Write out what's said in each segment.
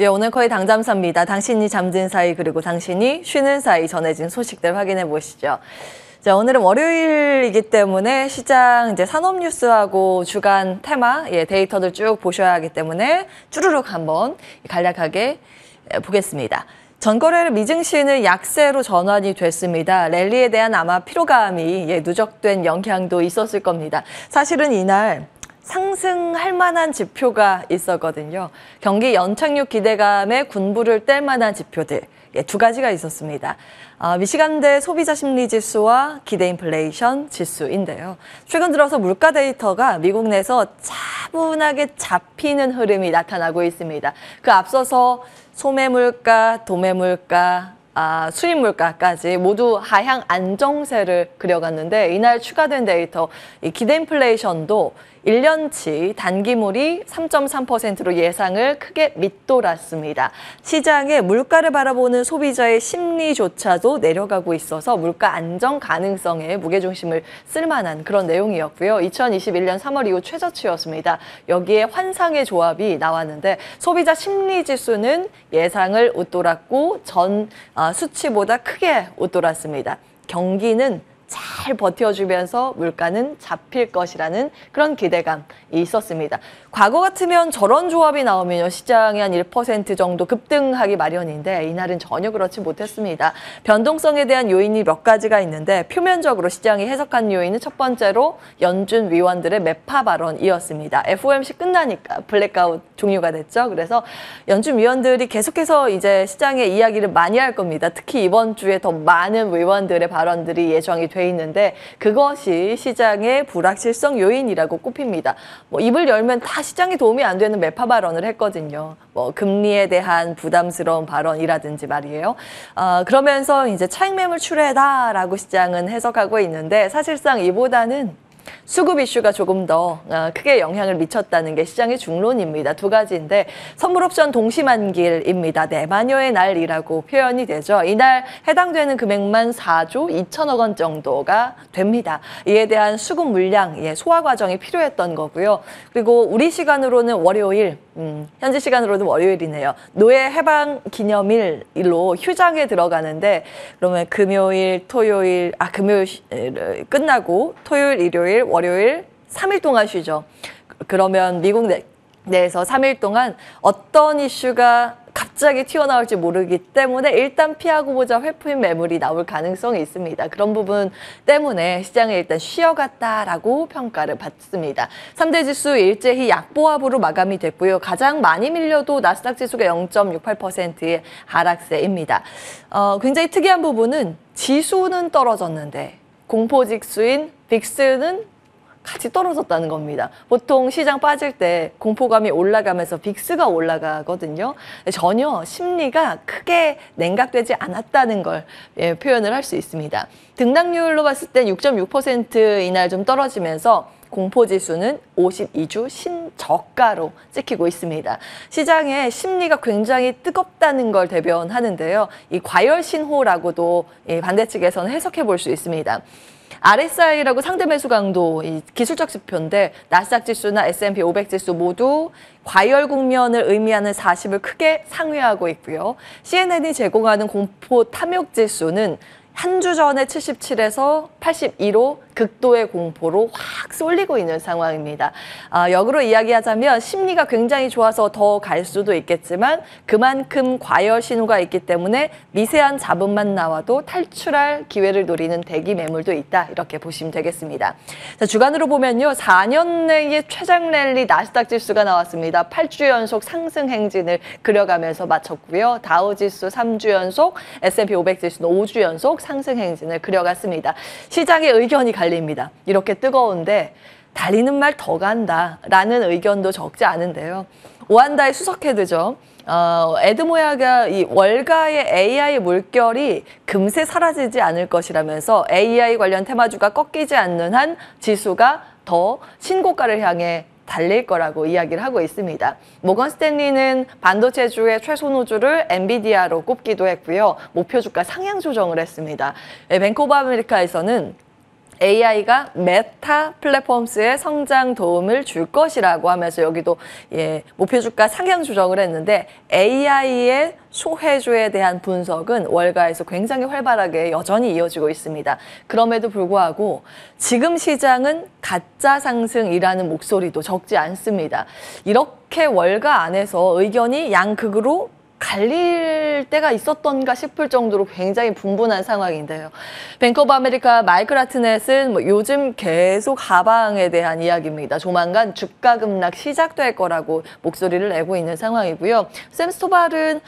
예, 오늘 거의 당잠사입니다. 당신이 잠든 사이 그리고 당신이 쉬는 사이 전해진 소식들 확인해 보시죠. 자, 오늘은 월요일이기 때문에 시장 이제 산업 뉴스하고 주간 테마 데이터들 쭉 보셔야 하기 때문에 쭈루룩 한번 간략하게 보겠습니다. 전거래일 미증시는 약세로 전환이 됐습니다. 랠리에 대한 아마 피로감이 누적된 영향도 있었을 겁니다. 사실은 이날 상승할 만한 지표가 있었거든요. 경기 연착륙 기대감에 군부를 뗄 만한 지표들 두 가지가 있었습니다. 미시간대 소비자 심리 지수와 기대 인플레이션 지수인데요. 최근 들어서 물가 데이터가 미국 내에서 차분하게 잡히는 흐름이 나타나고 있습니다. 그 앞서서 소매 물가, 도매 물가, 수입 물가까지 모두 하향 안정세를 그려갔는데 이날 추가된 데이터, 이 기대 인플레이션도 1년치 단기물이 3.3%로 예상을 크게 밑돌았습니다. 시장의 물가를 바라보는 소비자의 심리조차도 내려가고 있어서 물가 안정 가능성에 무게중심을 쓸 만한 그런 내용이었고요. 2021년 3월 이후 최저치였습니다. 여기에 환상의 조합이 나왔는데 소비자 심리지수는 예상을 웃돌았고 전 수치보다 크게 웃돌았습니다. 경기는 잘 버텨주면서 물가는 잡힐 것이라는 그런 기대감이 있었습니다. 과거 같으면 저런 조합이 나오면 시장이 한 1% 정도 급등하기 마련인데 이날은 전혀 그렇지 못했습니다. 변동성에 대한 요인이 몇 가지가 있는데 표면적으로 시장이 해석한 요인은 첫 번째로 연준 위원들의 매파 발언이었습니다. FOMC 끝나니까 블랙아웃 종료가 됐죠. 그래서 연준 위원들이 계속해서 이제 시장의 이야기를 많이 할 겁니다. 특히 이번 주에 더 많은 위원들의 발언들이 예정이 돼 있는데 그것이 시장의 불확실성 요인이라고 꼽힙니다. 입을 열면 다 시장에 도움이 안 되는 매파 발언을 했거든요. 금리에 대한 부담스러운 발언이라든지 말이에요. 그러면서 이제 차익 매물 출회다라고 시장은 해석하고 있는데 사실상 이보다는 수급 이슈가 조금 더 크게 영향을 미쳤다는 게 시장의 중론입니다. 두 가지인데 선물 옵션 동시만길입니다. 내마녀의 날이라고 표현이 되죠. 이날 해당되는 금액만 4조 2천억 원 정도가 됩니다. 이에 대한 수급 물량 소화 과정이 필요했던 거고요. 그리고 우리 시간으로는 월요일, 현지 시간으로는 월요일이네요. 노예 해방 기념일로 휴장에 들어가는데 그러면 금요일, 토요일, 금요일 끝나고 토요일, 일요일, 월요일 3일 동안 쉬죠. 그러면 미국 내에서 3일 동안 어떤 이슈가 갑자기 튀어나올지 모르기 때문에 일단 피하고 보자 회포인 매물이 나올 가능성이 있습니다. 그런 부분 때문에 시장에 일단 쉬어갔다라고 평가를 받습니다. 3대 지수 일제히 약보합으로 마감이 됐고요. 가장 많이 밀려도 나스닥 지수가 0.68%의 하락세입니다. 굉장히 특이한 부분은 지수는 떨어졌는데 공포지수인 빅스는 같이 떨어졌다는 겁니다. 보통 시장 빠질 때 공포감이 올라가면서 빅스가 올라가거든요. 전혀 심리가 크게 냉각되지 않았다는 걸 표현을 할 수 있습니다. 등락률로 봤을 때 6.6% 이날 좀 떨어지면서 공포지수는 52주 신저가로 찍히고 있습니다. 시장의 심리가 굉장히 뜨겁다는 걸 대변하는데요. 이 과열신호라고도 반대측에서는 해석해 볼 수 있습니다. RSI라고 상대 매수 강도 기술적 지표인데 나스닥 지수나 S&P 500 지수 모두 과열 국면을 의미하는 40을 크게 상회하고 있고요. CNN이 제공하는 공포 탐욕 지수는 한 주 전에 77에서 82로 극도의 공포로 확 쏠리고 있는 상황입니다. 역으로 이야기하자면 심리가 굉장히 좋아서 더 갈 수도 있겠지만 그만큼 과열 신호가 있기 때문에 미세한 잡음만 나와도 탈출할 기회를 노리는 대기 매물도 있다. 이렇게 보시면 되겠습니다. 자, 주간으로 보면요. 4년 내에 최장 랠리 나스닥 지수가 나왔습니다. 8주 연속 상승 행진을 그려가면서 마쳤고요. 다우지수 3주 연속, S&P 500 지수는 5주 연속 상승 행진을 그려갔습니다. 시장의 의견이 갈립니다. 이렇게 뜨거운데 달리는 말 더 간다라는 의견도 적지 않은데요. 오한다의 수석 헤드죠. 에드모야가 이 월가의 AI 물결이 금세 사라지지 않을 것이라면서 AI 관련 테마주가 꺾이지 않는 한 지수가 더 신고가를 향해 달릴 거라고 이야기를 하고 있습니다. 모건 스탠리는 반도체주의 최선호주를 엔비디아로 꼽기도 했고요. 목표 주가 상향 조정을 했습니다. 뱅크 오브 아메리카에서는 AI가 메타 플랫폼스의 성장 도움을 줄 것이라고 하면서 여기도 목표 주가 상향 조정을 했는데 AI의 소해주에 대한 분석은 월가에서 굉장히 활발하게 여전히 이어지고 있습니다. 그럼에도 불구하고 지금 시장은 가짜 상승이라는 목소리도 적지 않습니다. 이렇게 월가 안에서 의견이 양극으로 갈릴 때가 있었던가 싶을 정도로 굉장히 분분한 상황인데요. 뱅크 오브 아메리카 마이클 하트넷은 요즘 계속 하방에 대한 이야기입니다. 조만간 주가 급락 시작될 거라고 목소리를 내고 있는 상황이고요. 샘 스토발은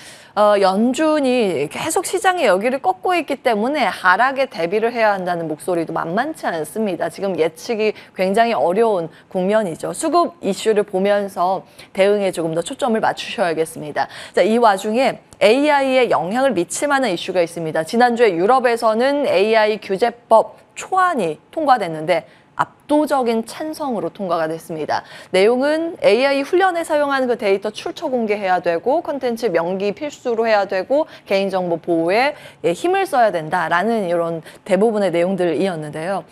연준이 계속 시장의 여기를 꺾고 있기 때문에 하락에 대비를 해야 한다는 목소리도 만만치 않습니다. 지금 예측이 굉장히 어려운 국면이죠. 수급 이슈를 보면서 대응에 조금 더 초점을 맞추셔야겠습니다. 자, 이 와중에 AI에 영향을 미칠 만한 이슈가 있습니다. 지난주에 유럽에서는 AI 규제법 초안이 통과됐는데 압도적인 찬성으로 통과가 됐습니다. 내용은 AI 훈련에 사용하는 그 데이터 출처 공개해야 되고 콘텐츠 명기 필수로 해야 되고 개인정보 보호에 힘을 써야 된다라는 이런 대부분의 내용들이었는데요.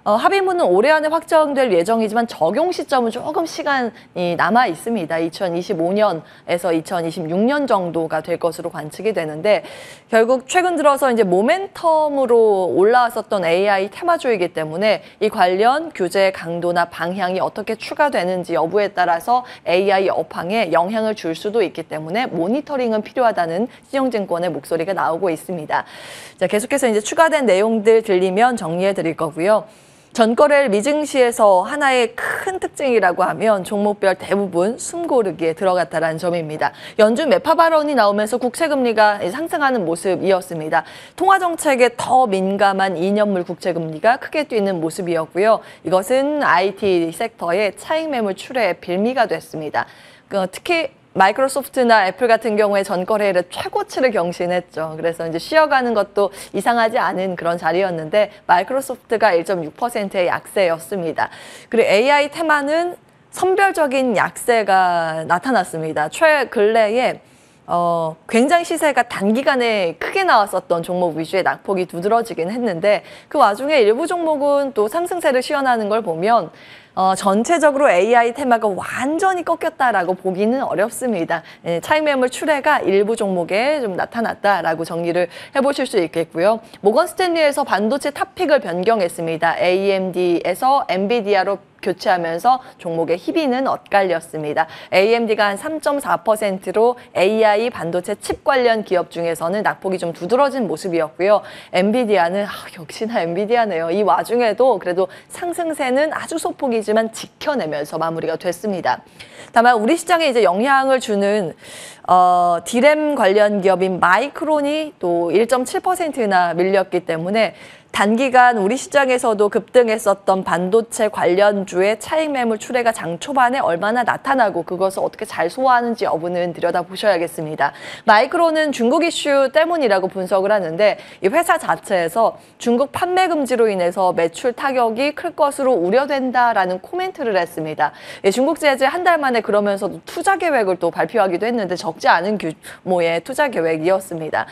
합의문은 올해 안에 확정될 예정이지만 적용 시점은 조금 시간이 남아 있습니다. 2025년에서 2026년 정도가 될 것으로 관측이 되는데 결국 최근 들어서 이제 모멘텀으로 올라왔었던 AI 테마주이기 때문에 이 관련 규제 강도나 방향이 어떻게 추가되는지 여부에 따라서 AI 업황에 영향을 줄 수도 있기 때문에 모니터링은 필요하다는 신용증권의 목소리가 나오고 있습니다. 자, 계속해서 이제 추가된 내용들 들리면 정리해 드릴 거고요. 전거래를 미증시에서 하나의 큰 특징이라고 하면 종목별 대부분 숨고르기에 들어갔다는 점입니다. 연준 매파 발언이 나오면서 국채금리가 상승하는 모습이었습니다. 통화정책에 더 민감한 2년물 국채금리가 크게 뛰는 모습이었고요. 이것은 IT 섹터의 차익 매물 출회의 빌미가 됐습니다. 특히 마이크로소프트나 애플 같은 경우에 전거래일에 최고치를 경신했죠. 그래서 이제 쉬어가는 것도 이상하지 않은 그런 자리였는데 마이크로소프트가 1.6%의 약세였습니다. 그리고 AI 테마는 선별적인 약세가 나타났습니다. 최근래에 굉장히 시세가 단기간에 크게 나왔었던 종목 위주의 낙폭이 두드러지긴 했는데 그 와중에 일부 종목은 또 상승세를 시현하는 걸 보면 전체적으로 AI 테마가 완전히 꺾였다라고 보기는 어렵습니다. 차익 매물 출회가 일부 종목에 좀 나타났다라고 정리를 해보실 수 있겠고요. 모건 스탠리에서 반도체 탑픽을 변경했습니다. AMD에서 엔비디아로 교체하면서 종목의 희비는 엇갈렸습니다. AMD가 한 3.4%로 AI 반도체 칩 관련 기업 중에서는 낙폭이 좀 두드러진 모습이었고요. 엔비디아는 역시나 엔비디아네요. 이 와중에도 그래도 상승세는 아주 소폭이지만 지켜내면서 마무리가 됐습니다. 다만 우리 시장에 이제 영향을 주는 디램 관련 기업인 마이크론이 또 1.7%나 밀렸기 때문에 단기간 우리 시장에서도 급등했었던 반도체 관련주의 차익 매물 출회가 장 초반에 얼마나 나타나고 그것을 어떻게 잘 소화하는지 여부는 들여다보셔야겠습니다. 마이크론은 중국 이슈 때문이라고 분석을 하는데 이 회사 자체에서 중국 판매 금지로 인해서 매출 타격이 클 것으로 우려된다라는 코멘트를 했습니다. 중국 제재 한 달 만에 그러면서도 투자 계획을 또 발표하기도 했는데 적지 않은 규모의 투자 계획이었습니다.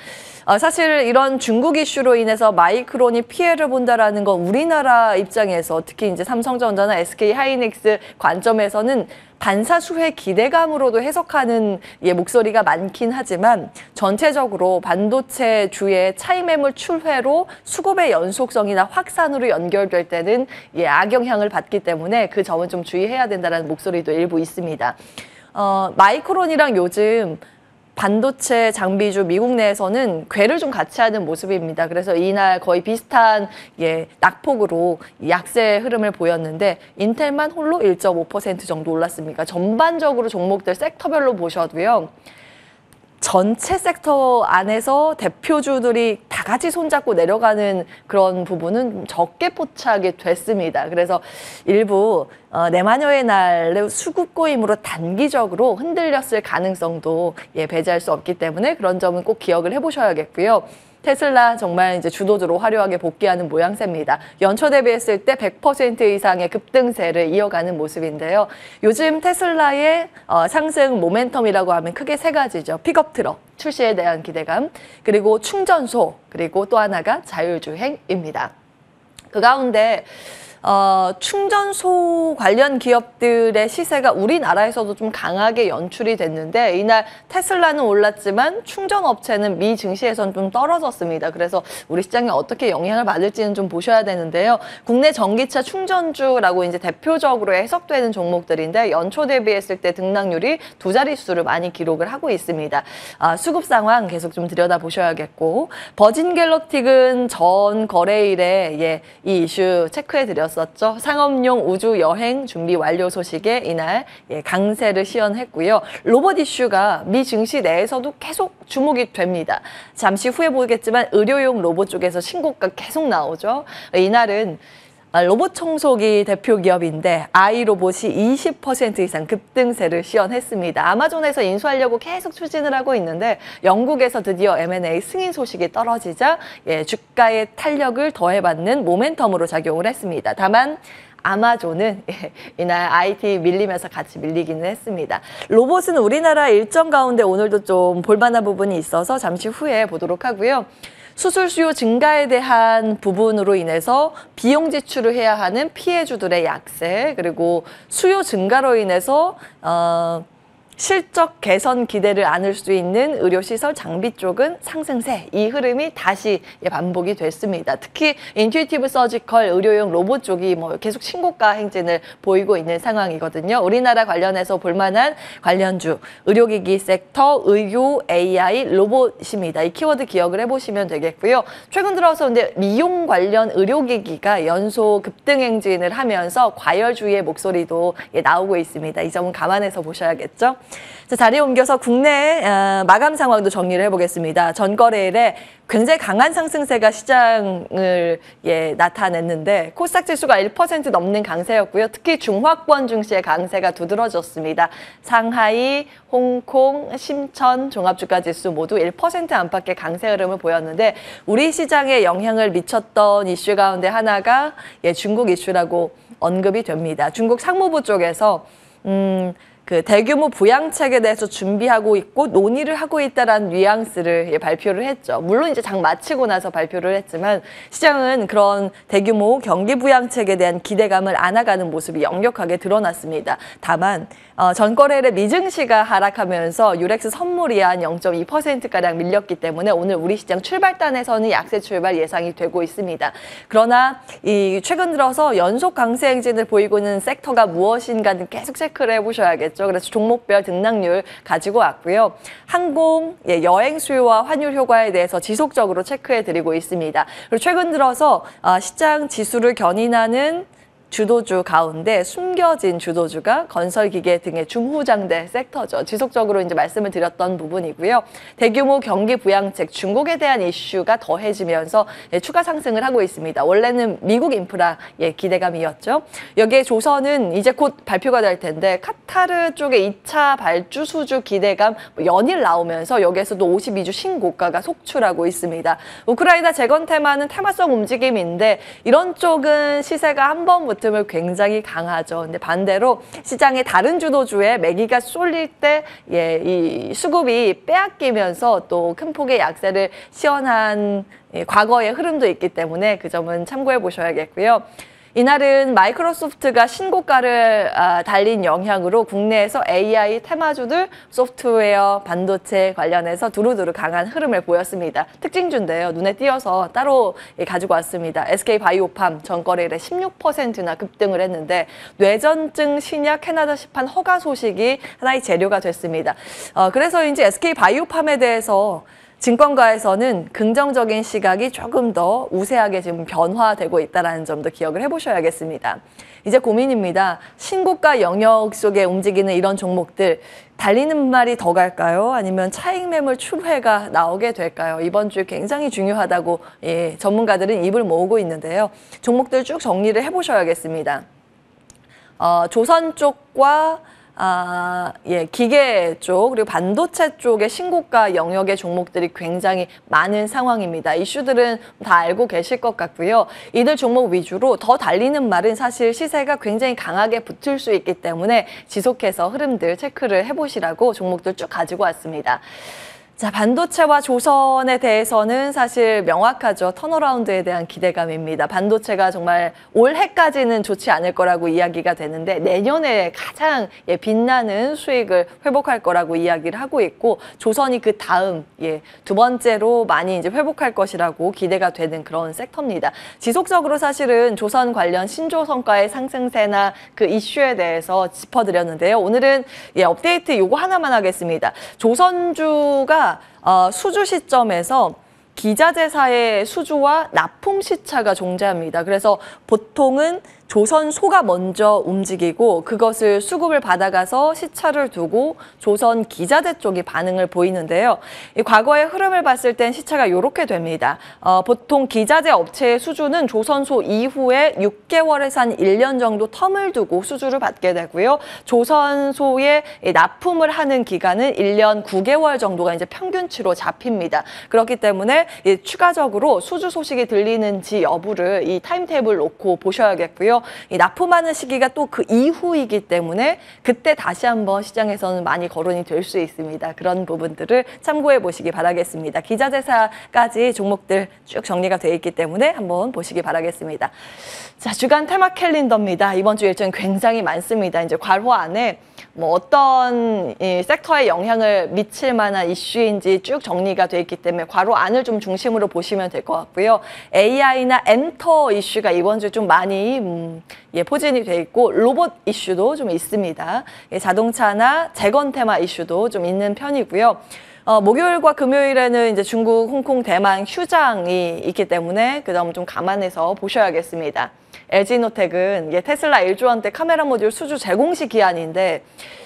사실 이런 중국 이슈로 인해서 마이크론이 피해를 본다라는 건 우리나라 입장에서 특히 이제 삼성전자나 SK 하이닉스 관점에서는 반사수혜 기대감으로도 해석하는 목소리가 많긴 하지만 전체적으로 반도체 주의 차익 매물 출회로 수급의 연속성이나 확산으로 연결될 때는 악영향을 받기 때문에 그 점은 좀 주의해야 된다는 목소리도 일부 있습니다. 마이크론이랑 요즘 반도체 장비주 미국 내에서는 궤를 좀 같이 하는 모습입니다. 그래서 이날 거의 비슷한 낙폭으로 약세 흐름을 보였는데 인텔만 홀로 1.5% 정도 올랐습니다. 전반적으로 종목들 섹터별로 보셔도요. 전체 sek터 안에서 대표주들이 다 같이 손잡고 내려가는 그런 부분은 적게 포착이 됐습니다. 그래서 일부 내마녀의 날 수급 고임으로 단기적으로 흔들렸을 가능성도 배제할 수 없기 때문에 그런 점은 꼭 기억을 해보셔야겠고요. 테슬라 정말 이제 주도주로 화려하게 복귀하는 모양새입니다. 연초 대비했을 때 100% 이상의 급등세를 이어가는 모습인데요. 요즘 테슬라의 상승 모멘텀이라고 하면 크게 세 가지죠. 픽업 트럭 출시에 대한 기대감, 그리고 충전소, 그리고 또 하나가 자율주행입니다. 그 가운데 충전소 관련 기업들의 시세가 우리나라에서도 좀 강하게 연출이 됐는데 이날 테슬라는 올랐지만 충전업체는 미 증시에선 좀 떨어졌습니다. 그래서 우리 시장에 어떻게 영향을 받을지는 좀 보셔야 되는데요. 국내 전기차 충전주라고 이제 대표적으로 해석되는 종목들인데 연초 대비했을 때 등락률이 두 자릿수를 많이 기록을 하고 있습니다. 수급 상황 계속 좀 들여다보셔야겠고 버진 갤럭틱은 전 거래일에 이 이슈 체크해드렸습니다. 상업용 우주 여행 준비 완료 소식에 이날 강세를 시연했고요. 로봇 이슈가 미 증시 내에서도 계속 주목이 됩니다. 잠시 후에 보겠지만 의료용 로봇 쪽에서 신고가 계속 나오죠. 이날은 로봇 청소기 대표 기업인데 아이로봇이 20% 이상 급등세를 시연했습니다. 아마존에서 인수하려고 계속 추진을 하고 있는데 영국에서 드디어 M&A 승인 소식이 떨어지자 주가의 탄력을 더해받는 모멘텀으로 작용을 했습니다. 다만 아마존은 이날 IT 밀리면서 같이 밀리기는 했습니다. 로봇은 우리나라 일정 가운데 오늘도 좀 볼만한 부분이 있어서 잠시 후에 보도록 하고요. 수술 수요 증가에 대한 부분으로 인해서 비용 지출을 해야 하는 피해주들의 약세, 그리고 수요 증가로 인해서 실적 개선 기대를 안을 수 있는 의료시설 장비 쪽은 상승세, 이 흐름이 다시 반복이 됐습니다. 특히 인투이티브 서지컬 의료용 로봇 쪽이 계속 신고가 행진을 보이고 있는 상황이거든요. 우리나라 관련해서 볼만한 관련주, 의료기기 섹터, 의료, AI, 로봇입니다. 이 키워드 기억을 해보시면 되겠고요. 최근 들어서 근데 미용 관련 의료기기가 연속 급등 행진을 하면서 과열주의의 목소리도 나오고 있습니다. 이 점은 감안해서 보셔야겠죠. 자, 자리에 옮겨서 국내 마감 상황도 정리를 해보겠습니다. 전거래일에 굉장히 강한 상승세가 시장을 나타냈는데 코스닥 지수가 1% 넘는 강세였고요. 특히 중화권 증시의 강세가 두드러졌습니다. 상하이, 홍콩, 심천 종합주가지수 모두 1% 안팎의 강세 흐름을 보였는데 우리 시장에 영향을 미쳤던 이슈 가운데 하나가 중국 이슈라고 언급이 됩니다. 중국 상무부 쪽에서 그 대규모 부양책에 대해서 준비하고 있고 논의를 하고 있다라는 뉘앙스를 발표를 했죠. 물론 이제 장 마치고 나서 발표를 했지만 시장은 그런 대규모 경기 부양책에 대한 기대감을 안아가는 모습이 역력하게 드러났습니다. 다만 전거래일에 미증시가 하락하면서 유렉스 선물이 한 0.2%가량 밀렸기 때문에 오늘 우리 시장 출발단에서는 약세 출발 예상이 되고 있습니다. 그러나 이 최근 들어서 연속 강세 행진을 보이고 있는 섹터가 무엇인가는 계속 체크를 해보셔야겠죠. 그래서 종목별 등락률 가지고 왔고요. 항공, 여행 수요와 환율 효과에 대해서 지속적으로 체크해드리고 있습니다. 그리고 최근 들어서 시장 지수를 견인하는 주도주 가운데 숨겨진 주도주가 건설기계 등의 중후장대 섹터죠. 지속적으로 이제 말씀을 드렸던 부분이고요. 대규모 경기 부양책, 중국에 대한 이슈가 더해지면서 추가 상승을 하고 있습니다. 원래는 미국 인프라 기대감이었죠. 여기에 조선은 이제 곧 발표가 될 텐데 카타르 쪽의 2차 발주 수주 기대감 연일 나오면서 여기에서도 52주 신고가가 속출하고 있습니다. 우크라이나 재건 테마는 테마성 움직임인데 이런 쪽은 시세가 한 번부터 굉장히 강하죠. 근데 반대로 시장의 다른 주도주의 매기가 쏠릴 때 이 수급이 빼앗기면서 또 큰 폭의 약세를 시연한 과거의 흐름도 있기 때문에 그 점은 참고해 보셔야겠고요. 이날은 마이크로소프트가 신고가를 달린 영향으로 국내에서 AI 테마주들 소프트웨어, 반도체 관련해서 두루두루 강한 흐름을 보였습니다. 특징주인데요. 눈에 띄어서 따로 가지고 왔습니다. SK바이오팜 전거래일에 16%나 급등을 했는데 뇌전증 신약 캐나다 시판 허가 소식이 하나의 재료가 됐습니다. 그래서 이제 SK바이오팜에 대해서 증권가에서는 긍정적인 시각이 조금 더 우세하게 지금 변화되고 있다는 점도 기억을 해보셔야겠습니다. 이제 고민입니다. 신고가 영역 속에 움직이는 이런 종목들 달리는 말이 더 갈까요? 아니면 차익 매물 출회가 나오게 될까요? 이번 주에 굉장히 중요하다고 전문가들은 입을 모으고 있는데요. 종목들 쭉 정리를 해보셔야겠습니다. 조선 쪽과 기계 쪽 그리고 반도체 쪽의 신고가 영역의 종목들이 굉장히 많은 상황입니다. 이슈들은 다 알고 계실 것 같고요. 이들 종목 위주로 더 달리는 말은 사실 시세가 굉장히 강하게 붙을 수 있기 때문에 지속해서 흐름들 체크를 해보시라고 종목들 쭉 가지고 왔습니다. 자, 반도체와 조선에 대해서는 사실 명확하죠. 턴어라운드에 대한 기대감입니다. 반도체가 정말 올해까지는 좋지 않을 거라고 이야기가 되는데 내년에 가장 빛나는 수익을 회복할 거라고 이야기를 하고 있고 조선이 그 다음 두 번째로 많이 이제 회복할 것이라고 기대가 되는 그런 섹터입니다. 지속적으로 사실은 조선 관련 신조성과의 상승세나 그 이슈에 대해서 짚어드렸는데요. 오늘은 업데이트 요거 하나만 하겠습니다. 조선주가 수주 시점에서 기자재사의 수주와 납품 시차가 존재합니다. 그래서 보통은 조선소가 먼저 움직이고 그것을 수급을 받아가서 시차를 두고 조선 기자재 쪽이 반응을 보이는데요. 이 과거의 흐름을 봤을 땐 시차가 이렇게 됩니다. 보통 기자재 업체의 수주는 조선소 이후에 6개월에서 한 1년 정도 텀을 두고 수주를 받게 되고요. 조선소의 납품을 하는 기간은 1년 9개월 정도가 이제 평균치로 잡힙니다. 그렇기 때문에 추가적으로 수주 소식이 들리는지 여부를 이 타임테이블 놓고 보셔야겠고요. 이 납품하는 시기가 또 그 이후이기 때문에 그때 다시 한번 시장에서는 많이 거론이 될 수 있습니다. 그런 부분들을 참고해 보시기 바라겠습니다. 기자재사까지 종목들 쭉 정리가 되어 있기 때문에 한번 보시기 바라겠습니다. 자, 주간 테마 캘린더입니다. 이번 주 일정이 굉장히 많습니다. 이제 괄호 안에 뭐 어떤 섹터에 영향을 미칠 만한 이슈인지 쭉 정리가 돼 있기 때문에 괄호 안을 좀 중심으로 보시면 될 것 같고요. AI나 엔터 이슈가 이번 주 좀 많이 포진이 돼 있고 로봇 이슈도 좀 있습니다. 자동차나 재건 테마 이슈도 좀 있는 편이고요. 목요일과 금요일에는 이제 중국, 홍콩, 대만 휴장이 있기 때문에 그 점 좀 감안해서 보셔야겠습니다. LG이노텍은 테슬라 1조 원대 카메라 모듈 수주 재공시 기한인데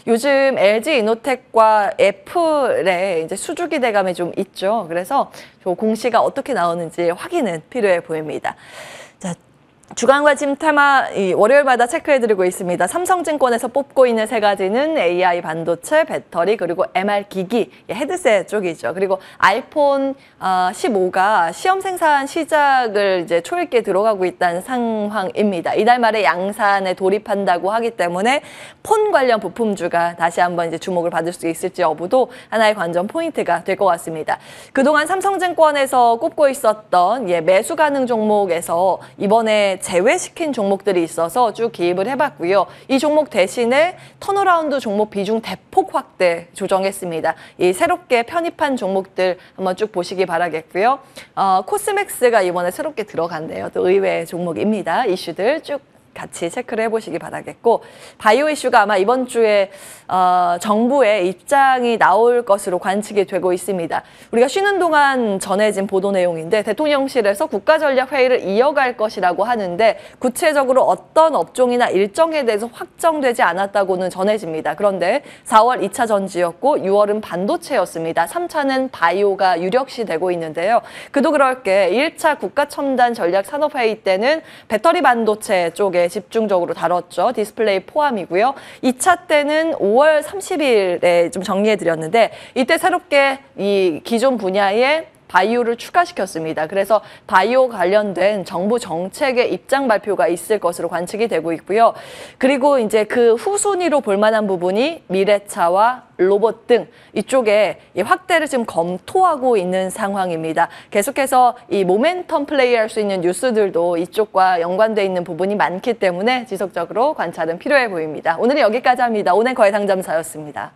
요즘 LG이노텍과 애플의 이제 수주 기대감이 좀 있죠. 그래서 공시가 어떻게 나오는지 확인은 필요해 보입니다. 자, 주간 관심 테마 월요일마다 체크해드리고 있습니다. 삼성증권에서 뽑고 있는 세 가지는 AI 반도체, 배터리, 그리고 MR 기기, 헤드셋 쪽이죠. 그리고 아이폰 15가 시험 생산 시작을 이제 초읽기에 들어가고 있다는 상황입니다. 이달 말에 양산에 돌입한다고 하기 때문에 폰 관련 부품주가 다시 한번 이제 주목을 받을 수 있을지 여부도 하나의 관전 포인트가 될 것 같습니다. 그동안 삼성증권에서 꼽고 있었던 매수 가능 종목에서 이번에 제외시킨 종목들이 있어서 쭉 기입을 해봤고요. 이 종목 대신에 턴어라운드 종목 비중 대폭 확대 조정했습니다. 이 새롭게 편입한 종목들 한번 쭉 보시기 바라겠고요. 코스맥스가 이번에 새롭게 들어간대요. 또 의외의 종목입니다. 이슈들 쭉 같이 체크를 해보시기 바라겠고 바이오 이슈가 아마 이번 주에 정부의 입장이 나올 것으로 관측이 되고 있습니다. 우리가 쉬는 동안 전해진 보도 내용인데 대통령실에서 국가전략회의를 이어갈 것이라고 하는데 구체적으로 어떤 업종이나 일정에 대해서 확정되지 않았다고는 전해집니다. 그런데 4월 2차 전지였고 6월은 반도체였습니다. 3차는 바이오가 유력시 되고 있는데요. 그도 그럴 게 1차 국가첨단 전략산업회의 때는 배터리 반도체 쪽에 집중적으로 다뤘죠. 디스플레이 포함이고요. 2차 때는 5월 30일에 좀 정리해드렸는데 이때 새롭게 이 기존 분야에 바이오를 추가시켰습니다. 그래서 바이오 관련된 정부 정책의 입장 발표가 있을 것으로 관측이 되고 있고요. 그리고 이제 그 후순위로 볼 만한 부분이 미래차와 로봇 등 이쪽에 확대를 지금 검토하고 있는 상황입니다. 계속해서 이 모멘텀 플레이할 수 있는 뉴스들도 이쪽과 연관돼 있는 부분이 많기 때문에 지속적으로 관찰은 필요해 보입니다. 오늘은 여기까지 합니다. 오늘 거래상점사였습니다.